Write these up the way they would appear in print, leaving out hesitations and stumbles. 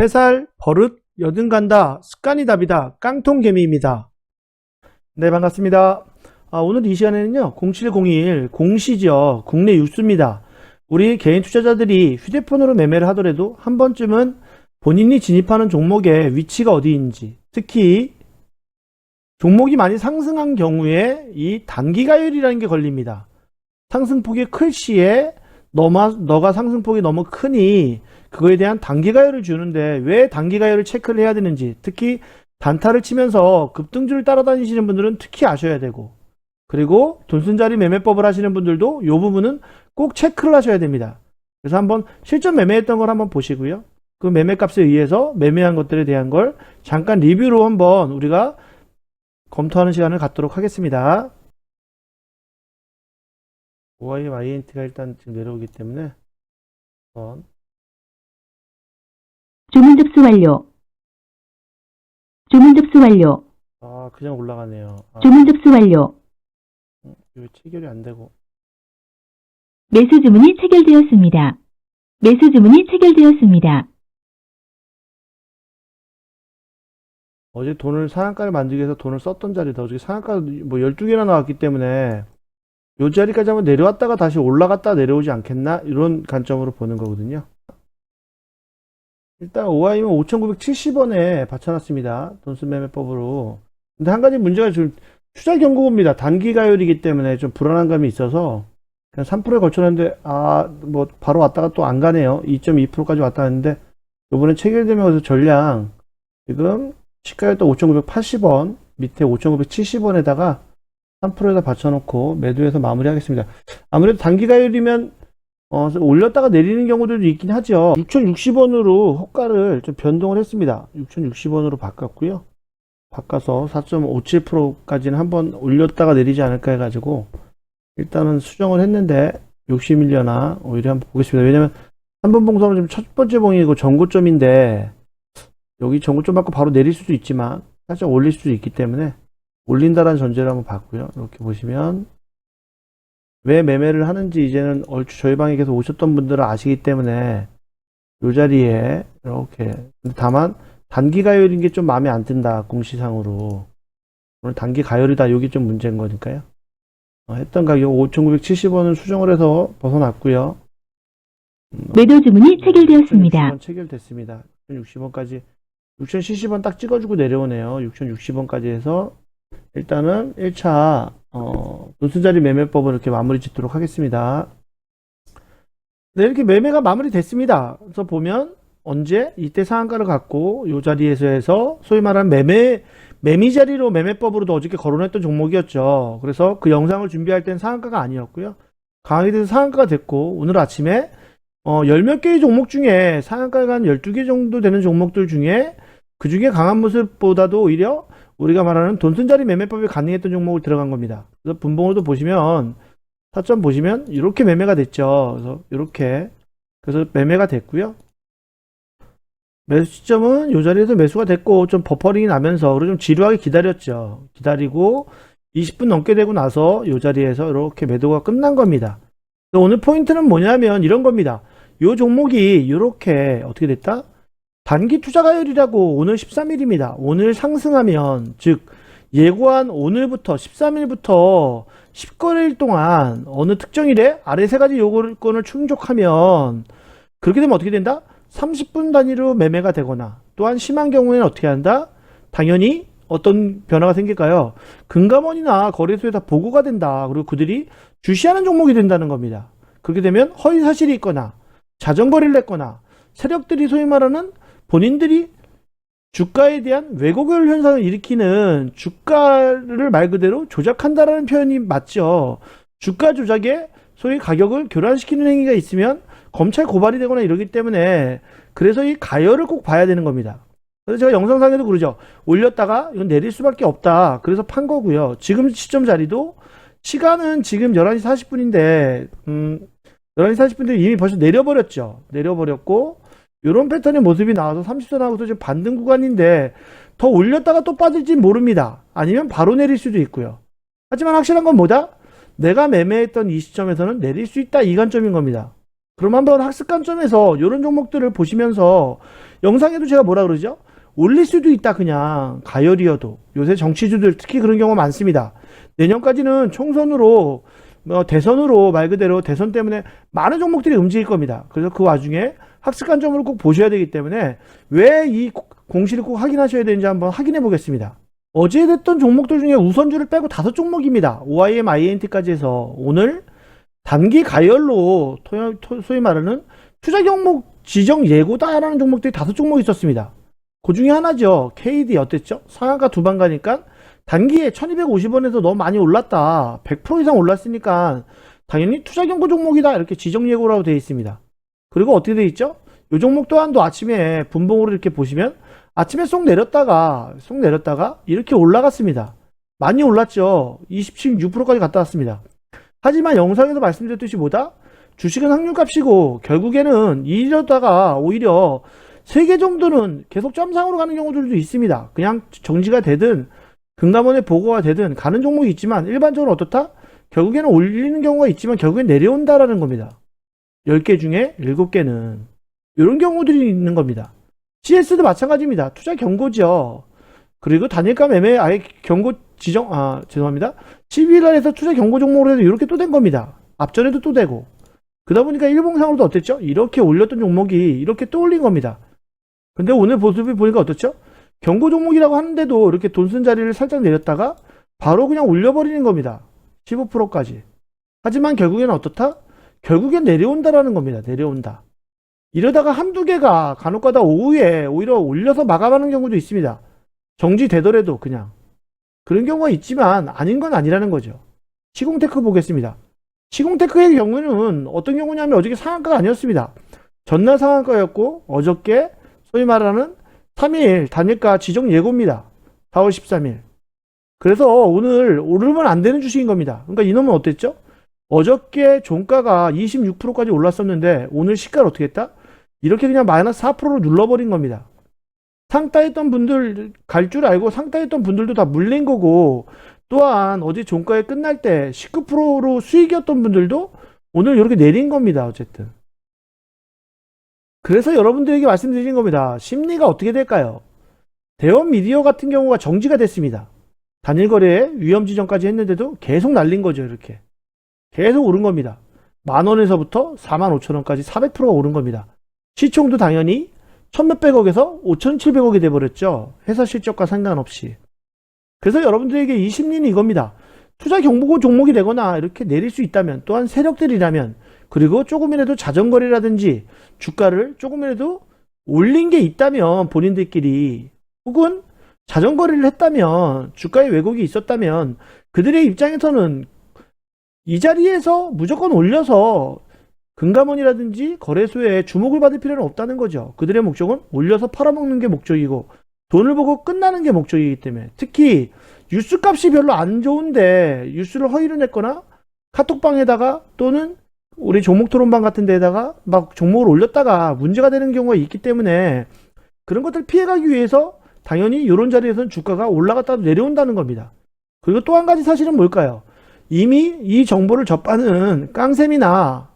3살 버릇 여든 간다 습관이 답이다 깡통개미입니다. 네, 반갑습니다. 오늘 이 시간에는요 0701 공시죠. 국내 뉴스입니다. 우리 개인 투자자들이 휴대폰으로 매매를 하더라도 한 번쯤은 본인이 진입하는 종목의 위치가 어디인지, 특히 종목이 많이 상승한 경우에 이 단기가율이라는 게 걸립니다. 상승폭이 클 시에 너가 상승폭이 너무 크니 그거에 대한 단기가율을 주는데, 왜 단기가율을 체크를 해야 되는지, 특히 단타를 치면서 급등주를 따라다니시는 분들은 특히 아셔야 되고, 그리고 돈순자리 매매법을 하시는 분들도 이 부분은 꼭 체크를 하셔야 됩니다. 그래서 한번 실전 매매했던 걸 한번 보시고요, 그 매매값에 의해서 매매한 것들에 대한 걸 잠깐 리뷰로 한번 우리가 검토하는 시간을 갖도록 하겠습니다. OINT가 일단 지금 내려오기 때문에 한번 주문 접수 완료. 주문 접수 완료. 그냥 올라가네요. 주문 접수 완료. 이거 체결이 안 되고. 매수 주문이 체결되었습니다. 매수 주문이 체결되었습니다. 어제 돈을 상한가를 만들기 위해서 돈을 썼던 자리다. 어제 상한가 뭐 12개나 나왔기 때문에 이 자리까지 한번 내려왔다가 다시 올라갔다 내려오지 않겠나? 이런 관점으로 보는 거거든요. 일단 OI는 5,970원에 받쳐놨습니다. 돈순매매법으로. 근데 한 가지 문제가 지금 투자 경고입니다. 단기가율이기 때문에 좀 불안한 감이 있어서 그냥 3%에 걸쳐놨는데 뭐 바로 왔다가 또 안 가네요. 2.2%까지 왔다 했는데 요번에 체결되면서 전량 지금 시가였던 5,980원 밑에 5,970원에다가 3%에다 받쳐놓고 매도해서 마무리하겠습니다. 아무래도 단기가율이면 올렸다가 내리는 경우들도 있긴 하죠. 6,060원으로 호가를 좀 변동을 했습니다. 6,060원으로 바꿨고요. 바꿔서 4.57%까지는 한번 올렸다가 내리지 않을까 해가지고 일단은 수정을 했는데 60일려나 오히려 한번 보겠습니다. 왜냐면 3번 봉선은 지금 첫 번째 봉이고 전고점인데 여기 전고점 받고 바로 내릴 수도 있지만 살짝 올릴 수도 있기 때문에 올린다라는 전제를 한번 봤고요. 이렇게 보시면 왜 매매를 하는지 이제는 얼추 저희 방에 계속 오셨던 분들은 아시기 때문에 이 자리에 이렇게, 다만 단기 가열인 게 좀 마음에 안 든다. 공시상으로 오늘 단기 가열이다, 이게 좀 문제인 거니까요. 했던 가격 5,970원은 수정을 해서 벗어났고요. 매도 주문이 체결되었습니다. 6,060원 체결됐습니다. 6,060원까지 6,070원 딱 찍어주고 내려오네요. 6,060원까지 해서 일단은 1차 돈순자리 매매법을 이렇게 마무리 짓도록 하겠습니다. 네, 이렇게 매매가 마무리 됐습니다. 그래서 보면 언제 이때 상한가를 갖고 이 자리에서 해서 소위 말하는 매미 자리로 매매법으로도 어저께 거론했던 종목이었죠. 그래서 그 영상을 준비할 땐 상한가가 아니었고요. 강하게 돼서 상한가가 됐고, 오늘 아침에 10몇 개의 종목 중에 상한가가 한 12개 정도 되는 종목들 중에 그 중에 강한 모습보다도 오히려 우리가 말하는 돈순자리 매매법이 가능했던 종목을 들어간 겁니다. 그래서 분봉으로도 보시면 타점 보시면 이렇게 매매가 됐죠. 그래서 이렇게, 그래서 매매가 됐고요. 매수 시점은 이 자리에서 매수가 됐고 좀 버퍼링이 나면서 그리고 좀 지루하게 기다렸죠. 기다리고 20분 넘게 되고 나서 이 자리에서 이렇게 매도가 끝난 겁니다. 오늘 포인트는 뭐냐면 이런 겁니다. 이 종목이 이렇게 어떻게 됐다? 단기 투자가율이라고 오늘 13일입니다. 오늘 상승하면, 즉 예고한 오늘부터 13일부터 10거래일 동안 어느 특정일에 아래 세 가지 요건을 충족하면, 그렇게 되면 어떻게 된다? 30분 단위로 매매가 되거나, 또한 심한 경우에는 어떻게 한다? 당연히 어떤 변화가 생길까요? 금감원이나 거래소에 다 보고가 된다. 그리고 그들이 주시하는 종목이 된다는 겁니다. 그렇게 되면 허위 사실이 있거나 자정거래를 했거나 세력들이 소위 말하는 본인들이 주가에 대한 왜곡을 현상을 일으키는, 주가를 말 그대로 조작한다라는 표현이 맞죠. 주가 조작에 소위 가격을 교란시키는 행위가 있으면 검찰 고발이 되거나 이러기 때문에, 그래서 이 가열을 꼭 봐야 되는 겁니다. 그래서 제가 영상상에도 그러죠. 올렸다가 이건 내릴 수밖에 없다. 그래서 판 거고요. 지금 시점 자리도 시간은 지금 11시 40분인데 11시 40분인데 이미 벌써 내려버렸죠. 내려버렸고 이런 패턴의 모습이 나와서 30선 하고서 지금 반등 구간인데 더 올렸다가 또 빠질지 모릅니다. 아니면 바로 내릴 수도 있고요. 하지만 확실한 건 뭐다? 내가 매매했던 이 시점에서는 내릴 수 있다, 이 관점인 겁니다. 그럼 한번 학습 관점에서 이런 종목들을 보시면서 영상에도 제가 뭐라 그러죠? 올릴 수도 있다 그냥 가열이어도. 요새 정치주들 특히 그런 경우가 많습니다. 내년까지는 총선으로 대선으로 말 그대로 대선 때문에 많은 종목들이 움직일 겁니다. 그래서 그 와중에 학습 관점으로 꼭 보셔야 되기 때문에 왜 이 공시를 꼭 확인하셔야 되는지 한번 확인해 보겠습니다. 어제 됐던 종목들 중에 우선주를 빼고 5종목입니다. OIM, INT까지 해서 오늘 단기 가열로 소위 말하는 투자 종목 지정 예고다라는 종목들이 5종목 있었습니다. 그 중에 하나죠. KD 어땠죠? 상한가 두 번 가니까 단기에 1250원에서 너무 많이 올랐다. 100% 이상 올랐으니까 당연히 투자 경고 종목이다. 이렇게 지정 예고라고 되어 있습니다. 그리고 어떻게 되어 있죠? 이 종목 또한도 아침에 분봉으로 이렇게 보시면 아침에 쏙 내렸다가 이렇게 올라갔습니다. 많이 올랐죠. 26%까지 갔다 왔습니다. 하지만 영상에서 말씀드렸듯이 뭐다? 주식은 확률값이고 결국에는 이러다가 오히려 3개 정도는 계속 점상으로 가는 경우들도 있습니다. 그냥 정지가 되든 금감원의 보고가 되든 가는 종목이 있지만 일반적으로 어떻다? 결국에는 올리는 경우가 있지만 결국엔 내려온다라는 겁니다. 10개 중에 7개는 이런 경우들이 있는 겁니다. CS도 마찬가지입니다. 투자 경고죠. 그리고 단일가 매매 아예 경고 지정 죄송합니다. 12일날에서 투자 경고 종목으로 해서 이렇게 또 된 겁니다. 앞전에도 또 되고 그러다 보니까 일봉상으로도 어땠죠? 이렇게 올렸던 종목이 이렇게 또 올린 겁니다. 근데 오늘 모습을 보니까 어떻죠? 경고 종목이라고 하는데도 이렇게 돈 쓴 자리를 살짝 내렸다가 바로 그냥 올려버리는 겁니다. 15%까지. 하지만 결국에는 어떻다? 결국엔 내려온다라는 겁니다. 내려온다. 이러다가 한두 개가 간혹가다 오후에 오히려 올려서 마감하는 경우도 있습니다. 정지되더라도 그냥. 그런 경우가 있지만 아닌 건 아니라는 거죠. 시공테크 보겠습니다. 시공테크의 경우는 어떤 경우냐면 어저께 상한가가 아니었습니다. 전날 상한가였고 어저께 소위 말하는 3일 단일가 지정 예고입니다. 4월 13일. 그래서 오늘 오르면 안 되는 주식인 겁니다. 그러니까 이놈은 어땠죠? 어저께 종가가 26%까지 올랐었는데 오늘 시가를 어떻게 했다? 이렇게 그냥 마이너스 4%로 눌러버린 겁니다. 상따했던 분들 갈 줄 알고 상따했던 분들도 다 물린 거고 또한 어제 종가에 끝날 때 19%로 수익이었던 분들도 오늘 이렇게 내린 겁니다. 어쨌든. 그래서 여러분들에게 말씀드린 겁니다. 심리가 어떻게 될까요? 대원 미디어 같은 경우가 정지가 됐습니다. 단일 거래에 위험 지정까지 했는데도 계속 날린 거죠. 이렇게. 계속 오른 겁니다. 10,000원에서부터 45,000원까지 400%가 오른 겁니다. 시총도 당연히 1,몇백억에서 5,700억이 돼버렸죠. 회사 실적과 상관없이. 그래서 여러분들에게 이 심리는 이겁니다. 투자 경보고 종목이 되거나 이렇게 내릴 수 있다면 또한 세력들이라면 그리고 조금이라도 자전거래라든지 주가를 조금이라도 올린 게 있다면 본인들끼리 혹은 자전거래를 했다면 주가에 왜곡이 있었다면 그들의 입장에서는 이 자리에서 무조건 올려서 금감원이라든지 거래소에 주목을 받을 필요는 없다는 거죠. 그들의 목적은 올려서 팔아먹는 게 목적이고 돈을 보고 끝나는 게 목적이기 때문에 특히 뉴스 값이 별로 안 좋은데 뉴스를 허위로 냈거나 카톡방에다가 또는 우리 종목토론방 같은 데다가 막 종목을 올렸다가 문제가 되는 경우가 있기 때문에 그런 것들 피해가기 위해서 당연히 이런 자리에서는 주가가 올라갔다도 내려온다는 겁니다. 그리고 또 한 가지 사실은 뭘까요? 이미 이 정보를 접하는 깡쌤이나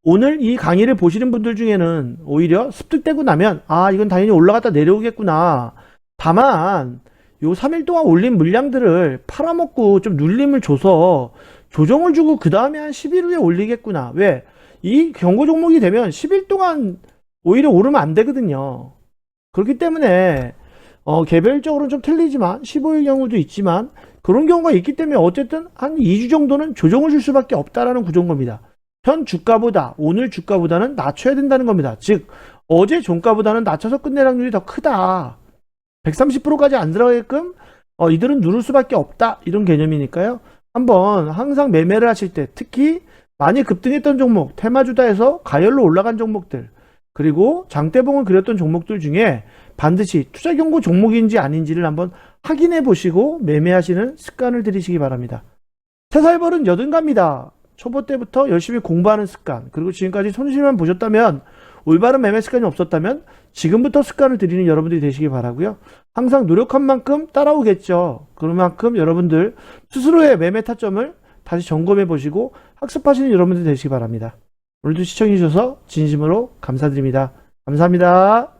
오늘 이 강의를 보시는 분들 중에는 오히려 습득되고 나면 이건 당연히 올라갔다 내려오겠구나. 다만 요 3일 동안 올린 물량들을 팔아먹고 좀 눌림을 줘서 조정을 주고 그 다음에 한 10일 후에 올리겠구나. 왜? 이 경고 종목이 되면 10일 동안 오히려 오르면 안 되거든요. 그렇기 때문에 개별적으로는 좀 틀리지만 15일 경우도 있지만 그런 경우가 있기 때문에 어쨌든 한 2주 정도는 조정을 줄 수밖에 없다라는 구조인 겁니다. 현 주가보다 오늘 주가보다는 낮춰야 된다는 겁니다. 즉 어제 종가보다는 낮춰서 끝낼 확률이 더 크다. 130%까지 안 들어가게끔 이들은 누를 수밖에 없다. 이런 개념이니까요. 한번 항상 매매를 하실 때 특히 많이 급등했던 종목, 테마주다에서 가열로 올라간 종목들 그리고 장대봉을 그렸던 종목들 중에 반드시 투자 경고 종목인지 아닌지를 한번 확인해 보시고 매매하시는 습관을 들이시기 바랍니다. 태살벌은 여든갑니다. 초보 때부터 열심히 공부하는 습관 그리고 지금까지 손실만 보셨다면 올바른 매매 습관이 없었다면 지금부터 습관을 들이는 여러분들이 되시기 바라고요. 항상 노력한 만큼 따라오겠죠. 그만큼 여러분들 스스로의 매매 타점을 다시 점검해 보시고 학습하시는 여러분들이 되시기 바랍니다. 오늘도 시청해주셔서 진심으로 감사드립니다. 감사합니다.